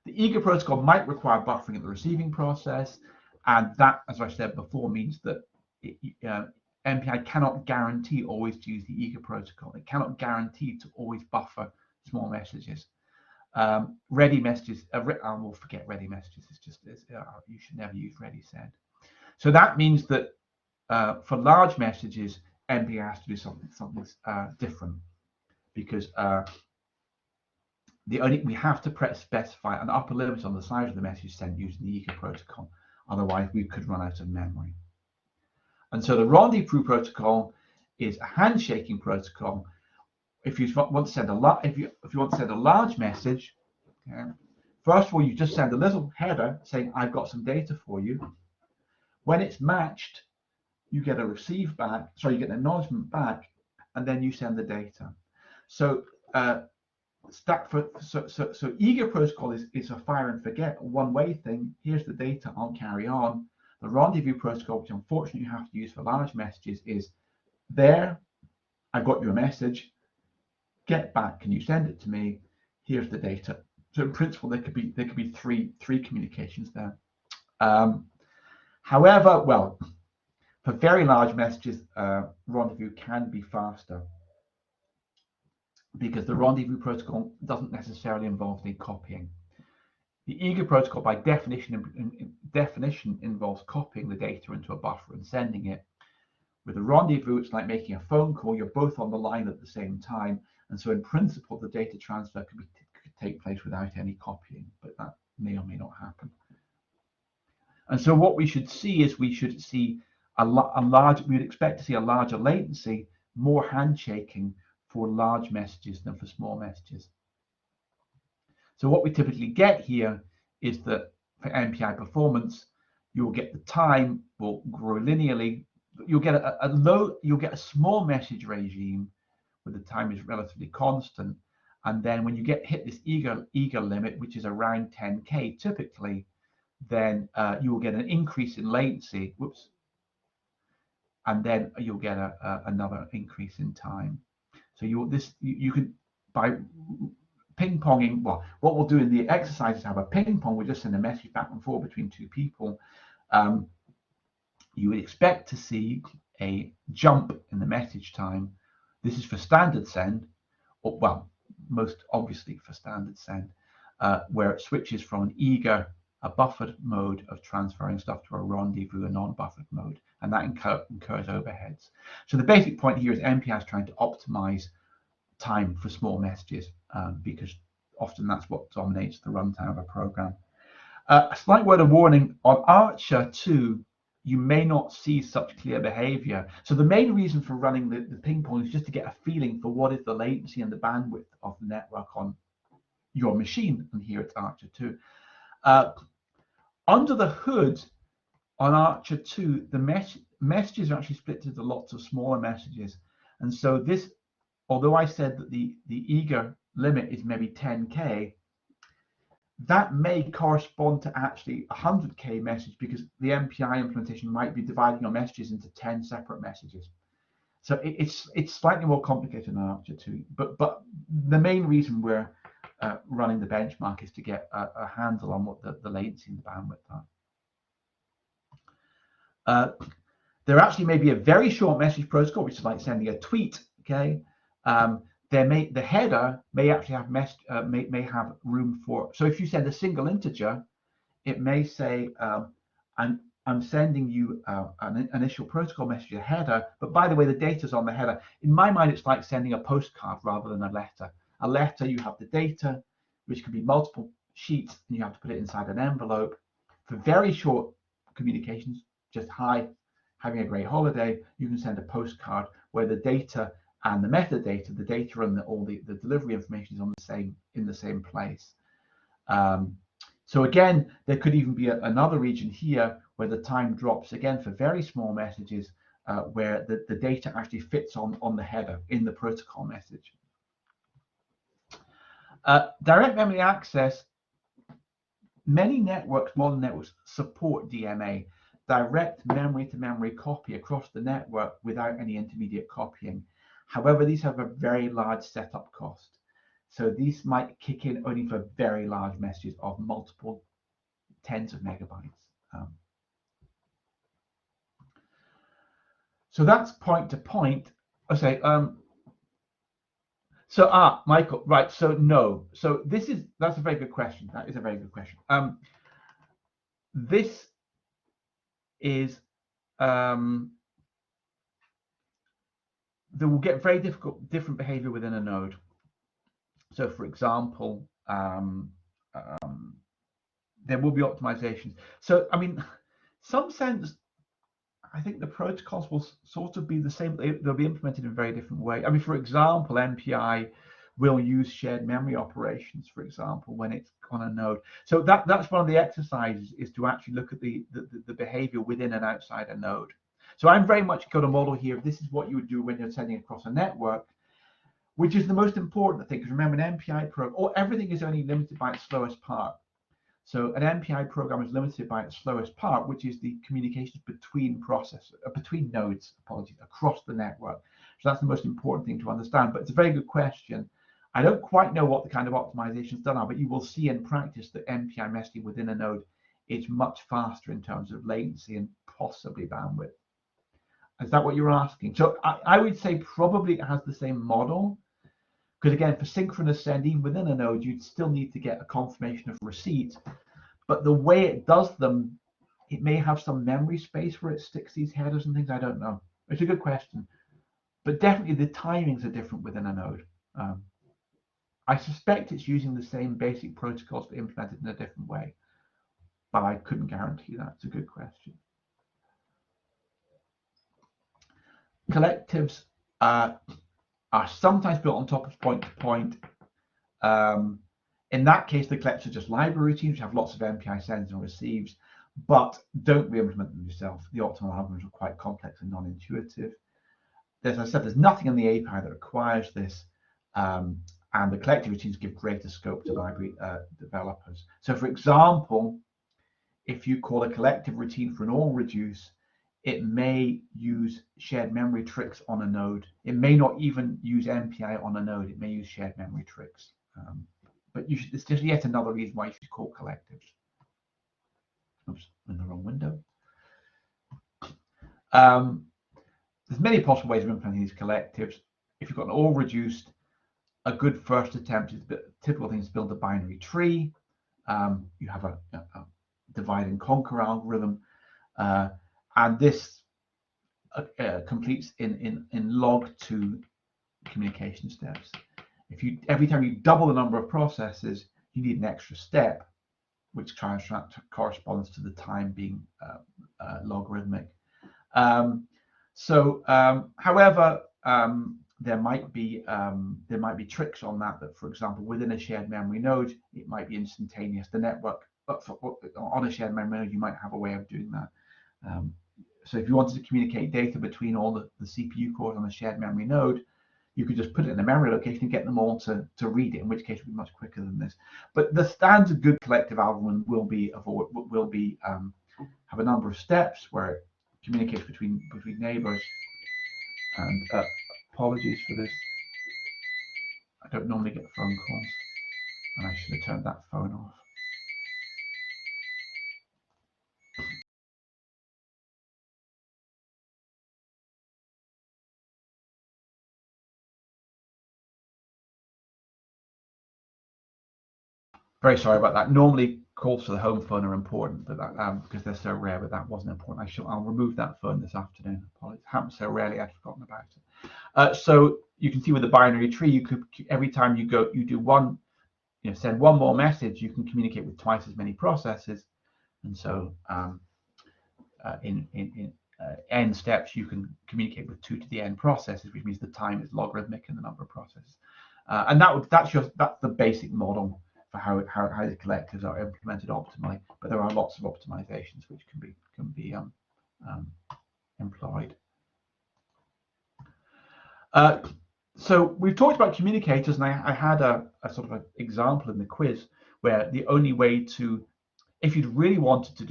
The eager protocol might require buffering at the receiving process, and that, as I said before, means that MPI cannot guarantee always to use the eager protocol. It cannot guarantee to always buffer small messages. Ready messages, we'll forget ready messages. You should never use ready send. So that means that for large messages, MPI has to do something different, because we have to specify an upper limit on the size of the message sent using the eager protocol. Otherwise, we could run out of memory. And so the Rendezvous protocol is a handshaking protocol. If you want to send a large message, okay, first of all, you just send a little header saying, I've got some data for you. When it's matched, you get a receive back, sorry, you get an acknowledgement back, and then you send the data. So so eager protocol is a fire and forget, one-way thing. Here's the data, I'll carry on. The Rendezvous protocol, which unfortunately you have to use for large messages, is there, I got your message, get back, can you send it to me? Here's the data. So in principle, there could be three communications there. However, well, for very large messages, Rendezvous can be faster, because the Rendezvous protocol doesn't necessarily involve any copying. The eager protocol, by definition, involves copying the data into a buffer and sending it. With a Rendezvous, it's like making a phone call. You're both on the line at the same time, and so in principle, the data transfer could take place without any copying, but that may or may not happen. And so what we should see is we'd expect to see a larger latency, more handshaking for large messages than for small messages. So what we typically get here is that for MPI performance, you'll get the time will grow linearly. You'll get a small message regime where the time is relatively constant, and then when you hit this eager limit, which is around 10K typically, then you will get an increase in latency. Whoops. And then you'll get another increase in time. So you can, by ping-ponging, well, what we'll do in the exercise is have a ping-pong. We'll just send a message back and forth between two people. You would expect to see a jump in the message time. This is for standard send, or well, most obviously for standard send, where it switches from a buffered mode of transferring stuff to a Rendezvous, a non-buffered mode, and that incurs overheads. So the basic point here is MPI is trying to optimize time for small messages, because often that's what dominates the runtime of a program. A slight word of warning, on ARCHER2, you may not see such clear behavior. So the main reason for running the ping pong is just to get a feeling for what is the latency and the bandwidth of the network on your machine, and here it's ARCHER2. Under the hood on ARCHER2, the messages are actually split into lots of smaller messages. And so this, although I said that the eager limit is maybe 10K, that may correspond to actually 100K message, because the MPI implementation might be dividing your messages into 10 separate messages. So it's slightly more complicated than ARCHER2, but the main reason we're running the benchmark is to get a handle on what the latency and the bandwidth are. There actually may be a very short message protocol, which is like sending a tweet. Okay, the header may actually have may have room for. So if you send a single integer, it may say I'm sending you an initial protocol message, a header, but by the way, the data's on the header. In my mind, it's like sending a postcard rather than a letter. A letter, you have the data, which can be multiple sheets, and you have to put it inside an envelope. For very short communications, just hi, having a great holiday, you can send a postcard where the data and the metadata, the data and all the delivery information is on in the same place. So again, there could even be another region here where the time drops again for very small messages, where the data actually fits on the header in the protocol message. Direct memory access. Many networks, modern networks, support DMA, direct memory-to-memory copy across the network without any intermediate copying. However, these have a very large setup cost. So these might kick in only for very large messages of multiple tens of megabytes. So that's point to point. Okay. So Michael, right? So no. So that's a very good question. That is a very good question. This is they will get very different behavior within a node. So, for example, there will be optimizations. So, I mean, some sense, I think the protocols will sort of be the same. They'll be implemented in a very different way. I mean, for example, MPI will use shared memory operations, for example, when it's on a node. So that's one of the exercises, is to actually look at the behavior within and outside a node. So I'm very much got a model here. This is what you would do when you're sending across a network, which is the most important thing. Because remember, an MPI program, everything is only limited by its slowest part. So an MPI program is limited by its slowest part, which is the communications between between nodes, across the network. So that's the most important thing to understand. But it's a very good question. I don't quite know what the kind of optimizations done are, but you will see in practice that MPI messaging within a node is much faster in terms of latency and possibly bandwidth. Is that what you're asking? So I would say probably it has the same model, because again, for synchronous send, even within a node, you'd still need to get a confirmation of receipt. But the way it does them, it may have some memory space where it sticks these headers and things. I don't know. It's a good question. But definitely the timings are different within a node. I suspect it's using the same basic protocols but implemented in a different way. But I couldn't guarantee that. It's a good question. Collectives are sometimes built on top of point-to-point. In that case, the collectives are just library routines, which have lots of MPI sends and receives, but don't re-implement them yourself. The optimal algorithms are quite complex and non-intuitive. As I said, there's nothing in the API that requires this, and the collective routines give greater scope to library developers. So, for example, if you call a collective routine for an all reduce, it may use shared memory tricks on a node. It may not even use MPI on a node. It may use shared memory tricks. But it's just yet another reason why you should call collectives. Oops, in the wrong window. There's many possible ways of implementing these collectives. If you've got an all reduced, a good first attempt is typical things to build a binary tree. You have a divide and conquer algorithm, and this completes in log2 communication steps. Every time you double the number of processes, you need an extra step, which corresponds to the time being logarithmic. However, there might be tricks on that. For example, within a shared memory node, it might be instantaneous. The network, on a shared memory node, you might have a way of doing that. So if you wanted to communicate data between all the CPU cores on a shared memory node, you could just put it in a memory location and get them all to read it, in which case it would be much quicker than this. But the standard good collective algorithm will have a number of steps where it communicates between neighbors. And apologies for this. I don't normally get phone calls, and I should have turned that phone off. Very sorry about that. Normally calls to the home phone are important, but that because they're so rare, but that wasn't important. I'll remove that phone this afternoon. Apologies. It happens so rarely, I'd forgotten about it. So you can see with the binary tree, you could every time you do one, send one more message, you can communicate with twice as many processes, and so in n steps, you can communicate with 2 to the n processes, which means the time is logarithmic in the number of processes. And that's the basic model for how the collectives are implemented optimally. But there are lots of optimizations which can be employed. So we've talked about communicators, and I had a sort of an example in the quiz where the only way to, if you'd really wanted to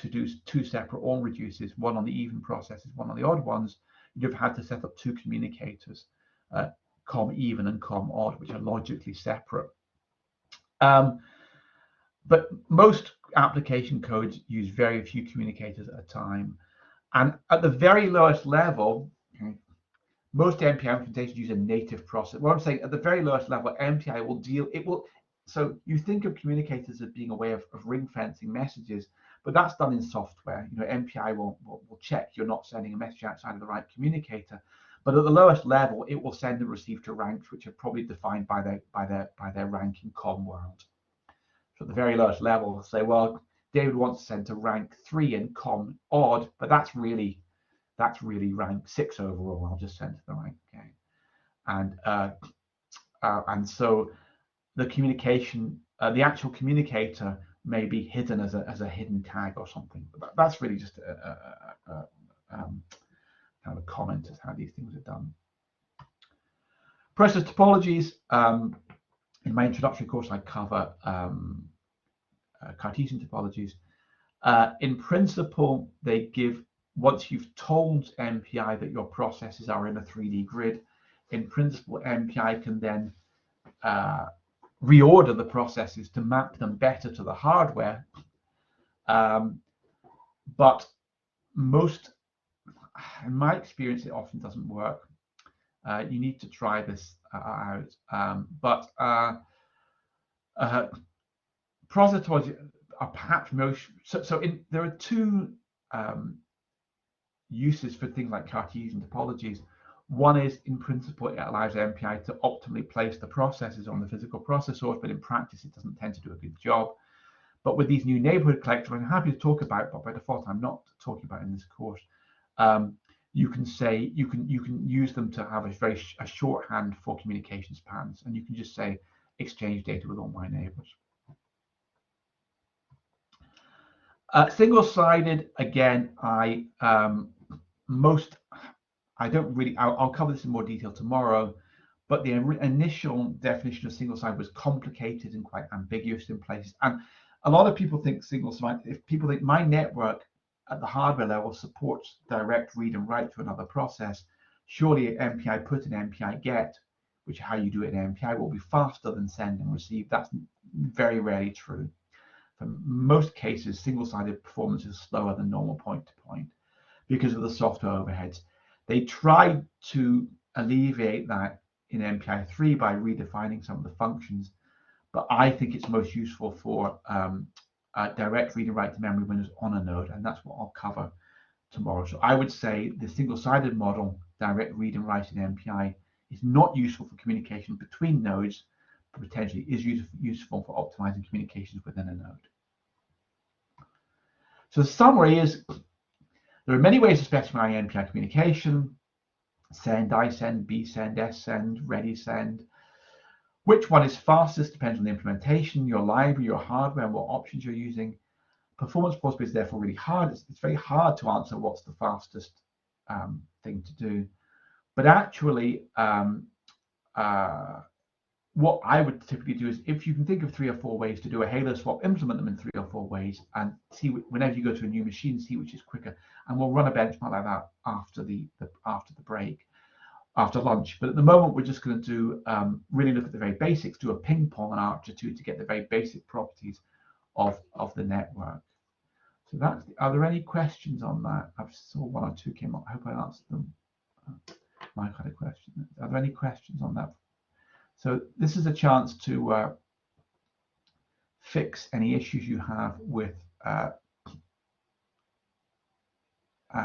do 2 separate OR reduces, one on the even processes, one on the odd ones, you'd have had to set up 2 communicators, com even and com odd, which are logically separate. But most application codes use very few communicators at a time, and at the very lowest level, most MPI implementations use a native process. What I'm saying, at the very lowest level, MPI will so you think of communicators as being a way of ring fencing messages, but that's done in software. MPI will check you're not sending a message outside of the right communicator. But at the lowest level, it will send and receive to ranks which are probably defined by their rank in COM world. So at the very lowest level, say, well, David wants to send to rank 3 in COM odd, but that's really rank 6 overall. I'll just send to the rank, okay? And so the communication, the actual communicator may be hidden as a hidden tag or something. But that's really just kind of a comment as how these things are done. Process topologies. In my introductory course, I cover Cartesian topologies. In principle, they give, once you've told MPI that your processes are in a 3D grid, in principle, MPI can then reorder the processes to map them better to the hardware. But in my experience, it often doesn't work. You need to try this out. Process topologies are perhaps most there are 2 uses for things like Cartesian topologies. One is, in principle, it allows MPI to optimally place the processes on the physical processors, but in practice, it doesn't tend to do a good job. But with these new neighbourhood collectors, I'm happy to talk about, but by default, I'm not talking about in this course. You can say you can use them to have a shorthand for communications patterns, and you can just say exchange data with all my neighbors. Single-sided, again, I'll cover this in more detail tomorrow, but the initial definition of single-sided was complicated and quite ambiguous in places. And a lot of people think single-sided, if people think my network at the hardware level supports direct read and write to another process, surely MPI put and MPI get, which is how you do it in MPI, will be faster than send and receive. That's very rarely true. For most cases, single-sided performance is slower than normal point-to-point because of the software overheads. They tried to alleviate that in MPI 3 by redefining some of the functions, but I think it's most useful for direct read and write to memory when it's on a node, and that's what I'll cover tomorrow. So I would say the single-sided model, direct read and write in MPI, is not useful for communication between nodes, but potentially is useful for optimizing communications within a node. So the summary is, there are many ways of specifying MPI communication: send, I send, B send, S send, ready send. Which one is fastest depends on the implementation, your library, your hardware, and what options you're using. Performance possibility is therefore really hard. It's very hard to answer what's the fastest thing to do. But actually, what I would typically do is, if you can think of 3 or 4 ways to do a halo swap, implement them in 3 or 4 ways, and see whenever you go to a new machine, see which is quicker. And we'll run a benchmark like that after the break, after lunch. But at the moment, we're just going to do really look at the very basics, do a ping pong on ARCHER2 to get the very basic properties of the network. So that's. Are there any questions on that? I saw 1 or 2 came up. I hope I answered them. Mike had a question. Are there any questions on that? So this is a chance to fix any issues you have with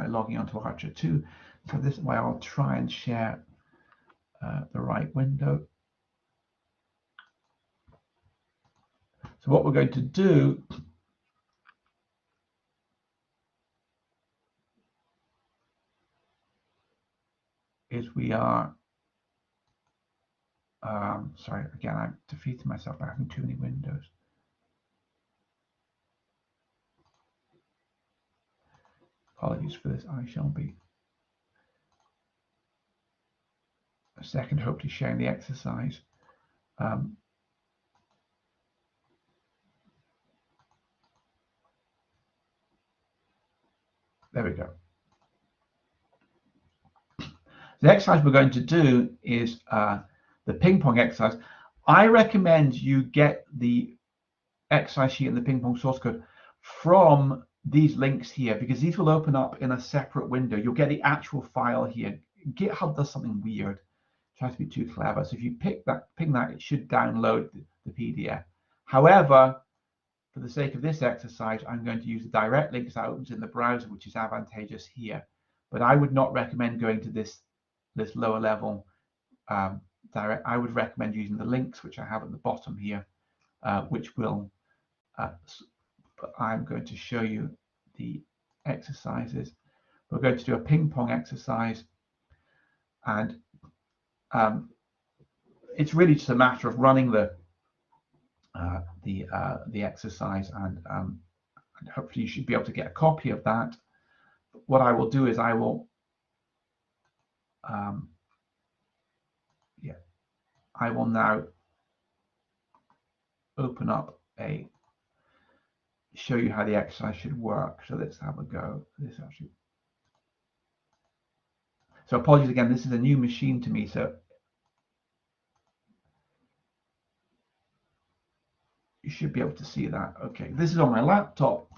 logging onto ARCHER2. So this way I'll try and share the right window. So what we're going to do is we are, sorry, again, I'm defeating myself by having too many windows. Apologies for this. I shall be a second, hopefully sharing the exercise. There we go. The exercise we're going to do is the ping pong exercise. I recommend you get the exercise sheet and the ping pong source code from these links here, because these will open up in a separate window. You'll get the actual file here. GitHub does something weird, tries to be too clever. So if you ping that, it should download the PDF. However, for the sake of this exercise, I'm going to use the direct links that opens in the browser, which is advantageous here. But I would not recommend going to this lower level direct. I would recommend using the links which I have at the bottom here, which will. But I'm going to show you the exercises. We're going to do a ping pong exercise, and it's really just a matter of running the exercise, and hopefully you should be able to get a copy of that. What I will do is I will I will now open up show you how the exercise should work. So let's have a go. So apologies again, this is a new machine to me, so you should be able to see that. Okay, this is on my laptop.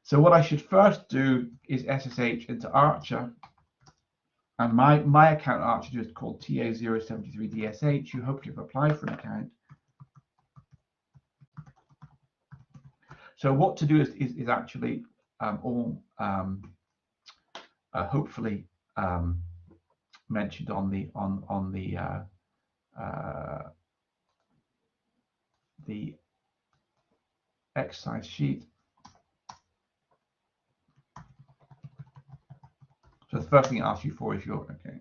So what I should first do is SSH into Archer, and my account Archer2 is called TA073DSH. You hopefully have applied for an account. So what to do is actually all hopefully mentioned on the exercise sheet. So the first thing it asks you for is your okay.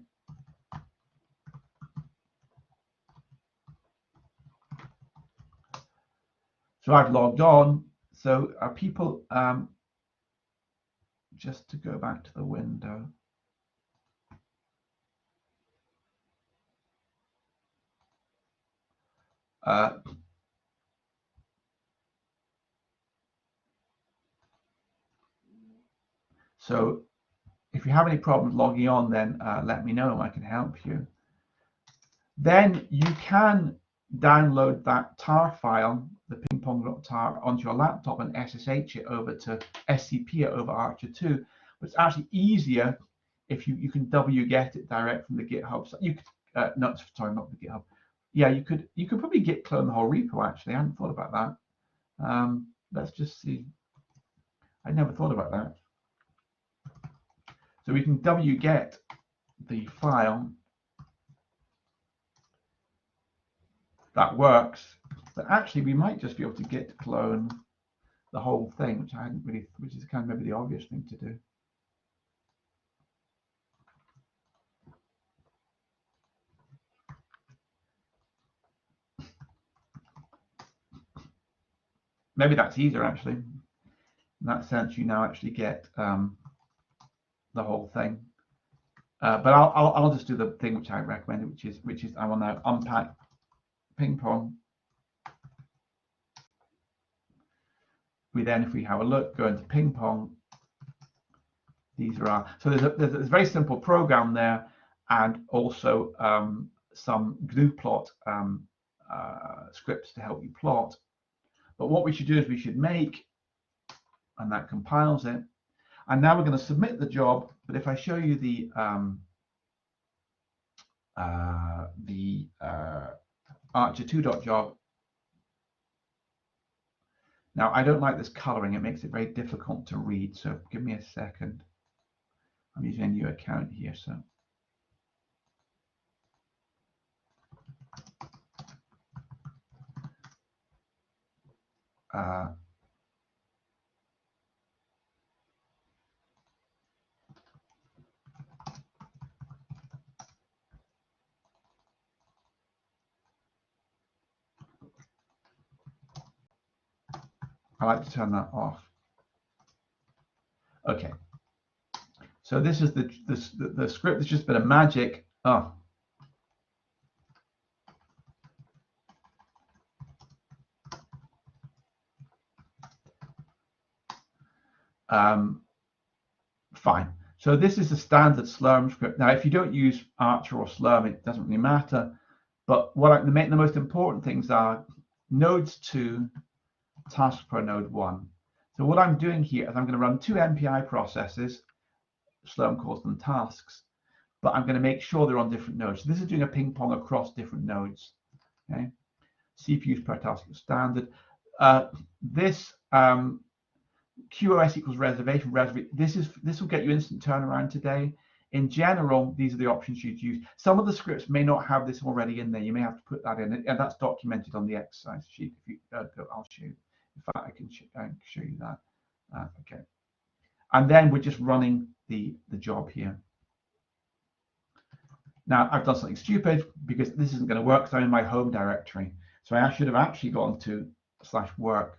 So I've logged on. So are people, just to go back to the window. So if you have any problems logging on, then let me know and I can help you. Then you can download that tar file, the pingpong.tar, onto your laptop and SSH it over to SCP it over Archer2. But it's actually easier if you can wget it direct from the GitHub. So you could not the GitHub. Yeah, you could probably git clone the whole repo. Actually, I hadn't thought about that. Let's just see. I never thought about that. So we can wget the file. That works, but actually we might just be able to git clone the whole thing, which I hadn't really, which is kind of maybe the obvious thing to do. Maybe that's easier actually. In that sense, you now actually get the whole thing. But I'll just do the thing which I recommended, which is I will now unpack ping pong. We then, if we have a look, go into ping pong. These are our, so there's a very simple program there, and also some glue plot scripts to help you plot. But what we should do is we should make, and that compiles it. And now we're going to submit the job. But if I show you the Archer2.job, Now, I don't like this coloring. It makes it very difficult to read. So give me a second. I'm using a new account here. So I like to turn that off. Okay. So this is the script. It's just a bit of magic. Oh. Fine. So this is a standard Slurm script. Now, if you don't use Archer or Slurm, it doesn't really matter. But what the most important things are nodes 2, tasks per node 1. So what I'm doing here is I'm going to run 2 MPI processes. Slurm calls them tasks, but I'm going to make sure they're on different nodes. So this is doing a ping pong across different nodes. Okay, CPUs per task is standard. This QoS equals reservation. This will get you instant turnaround today. In general, these are the options you'd use. Some of the scripts may not have this already in there. You may have to put that in, and that's documented on the exercise sheet. If you I'll show you. In fact, I can show you that. Okay, and then we're just running the job here. Now I've done something stupid because this isn't going to work. So I'm in my home directory. So I should have actually gone to /work.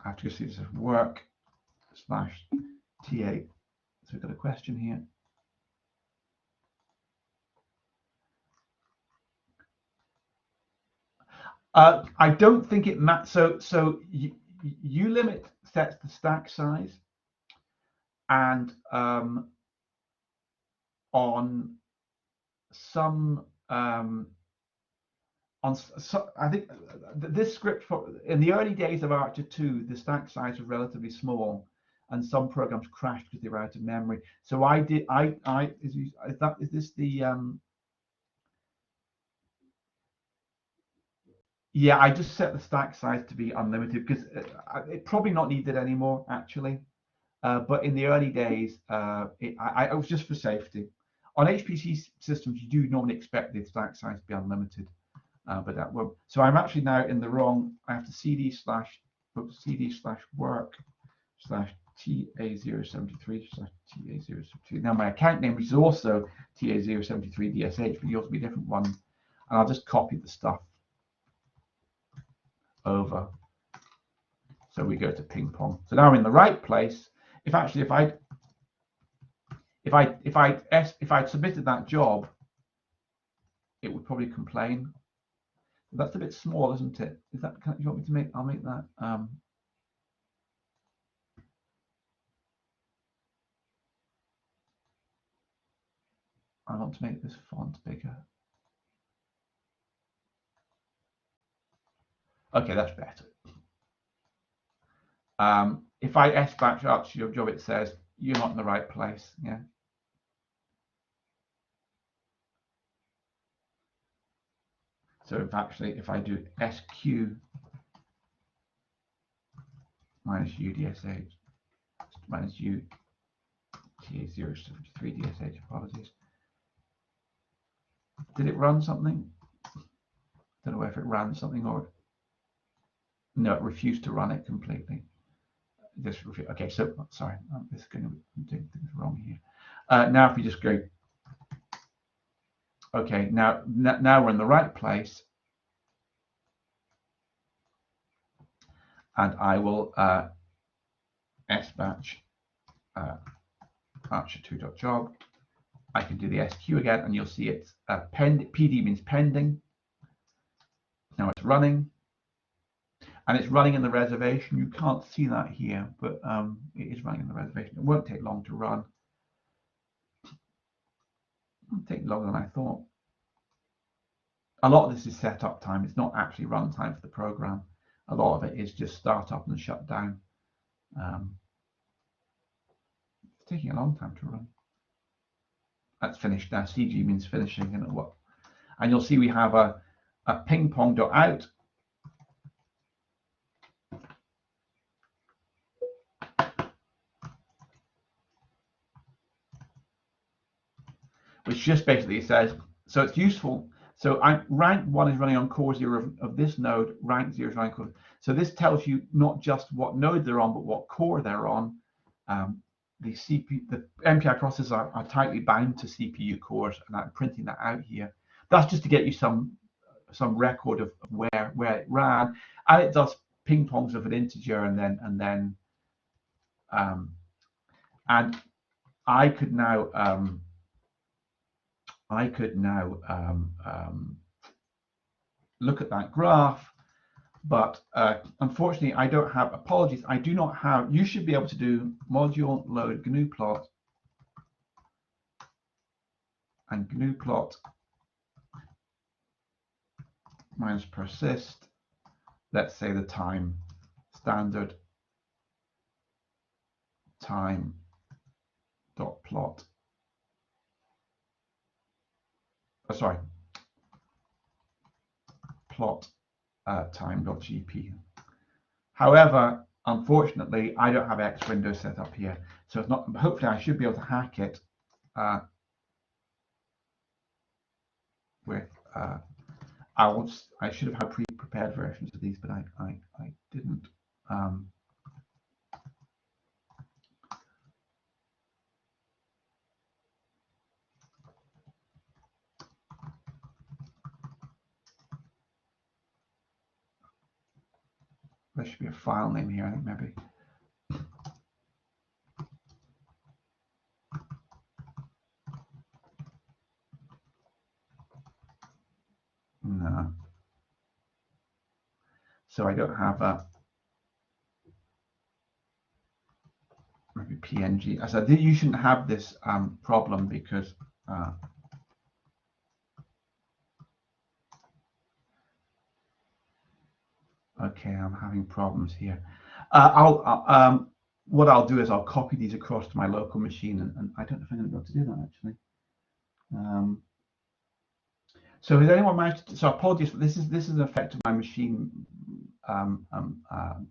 I have to go see this as work /TA. So we've got a question here. I don't think it matters. So ulimit sets the stack size, and on some I think this script in the early days of ARCHER2, the stack size was relatively small, and some programs crashed because they were out of memory. So I did. Is this the Yeah, I just set the stack size to be unlimited because it's probably not needed anymore, actually. But in the early days, it was just for safety. On HPC systems, you do normally expect the stack size to be unlimited, but that won't. So I'm actually now in the wrong. I have to cd/TA073/TA072. Now my account name is also TA073DSH, but yours will be a different one. And I'll just copy the stuff over. So we go to ping pong. So now I'm in the right place. If I'd submitted that job, it would probably complain. That's a bit small, isn't it? Is that, you want me to make? I'll make that. I want to make this font bigger. Okay, that's better. If I S-batch up to your job, it says you're not in the right place. Yeah. So if I do SQ minus UDSH minus U TA073 DSH, apologies. Did it run something? Don't know if it ran something or no, it refused to run it completely. Okay, so sorry, I'm doing things wrong here. Now if we just go, okay, now we're in the right place, and I will sbatch archer2.job. I can do the SQ again, and you'll see it's PD means pending. Now it's running. And it's running in the reservation. You can't see that here, but it is running in the reservation. It won't take long to run. It'll take longer than I thought. A lot of this is setup time. It's not actually run time for the program. A lot of it is just start up and shut down. It's taking a long time to run. That's finished now. CG means finishing, and you'll see we have a ping pong.out. which just basically says, so it's useful. So rank 1 is running on core 0 of this node, rank 0 is running core. So this tells you not just what node they're on, but what core they're on. The MPI processors are tightly bound to CPU cores, and I'm printing that out here. That's just to get you some record of where it ran, and it does ping pongs of an integer, and I could now look at that graph, but unfortunately I don't have, apologies, I do not have, you should be able to do module load GNU plot and GNU plot minus persist, let's say the time, standard time dot plot, sorry, plot time.gp. However, unfortunately, I don't have X window set up here, so it's not. Hopefully, I should be able to hack it with. I should have had pre-prepared versions of these, but I didn't. There should be a file name here, I think, maybe. No. So I don't have a maybe PNG. I said you shouldn't have this problem because okay, I'm having problems here. What I'll do is I'll copy these across to my local machine, and I don't know if I'm going to be able to do that actually. So has anyone managed to, so apologies, but this is an effect of my machine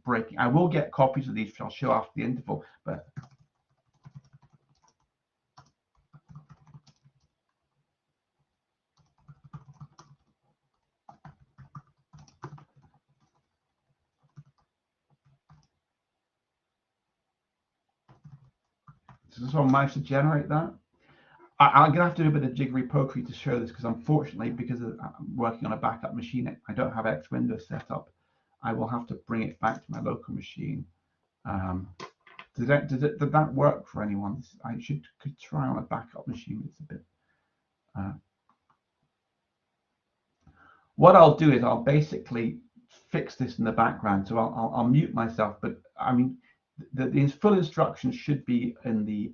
breaking. I will get copies of these, which I'll show after the interval, but does someone manage to generate that? I'm going to have to do a bit of jiggery pokery to show this, because unfortunately, because I'm working on a backup machine, I don't have X Windows set up. I will have to bring it back to my local machine. Did that work for anyone? I could try on a backup machine. It's a bit. What I'll do is I'll basically fix this in the background. So I'll mute myself. But I mean, the full instructions should be in the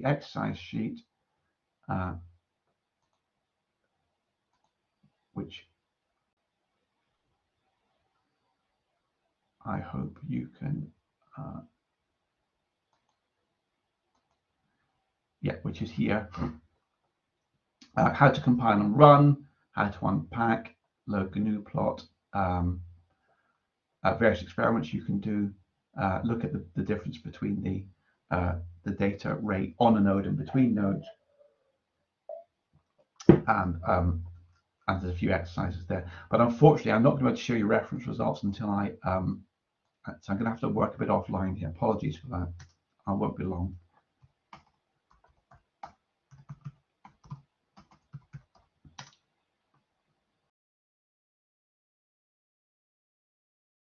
exercise sheet, which I hope you can. Yeah, which is here. How to compile and run, how to unpack, load GNU plot, various experiments you can do, look at the difference between the data rate on a node and between nodes, and there's a few exercises there. But unfortunately, I'm not going to be able to show you reference results until so I'm going to have to work a bit offline here. Apologies for that. I won't be long.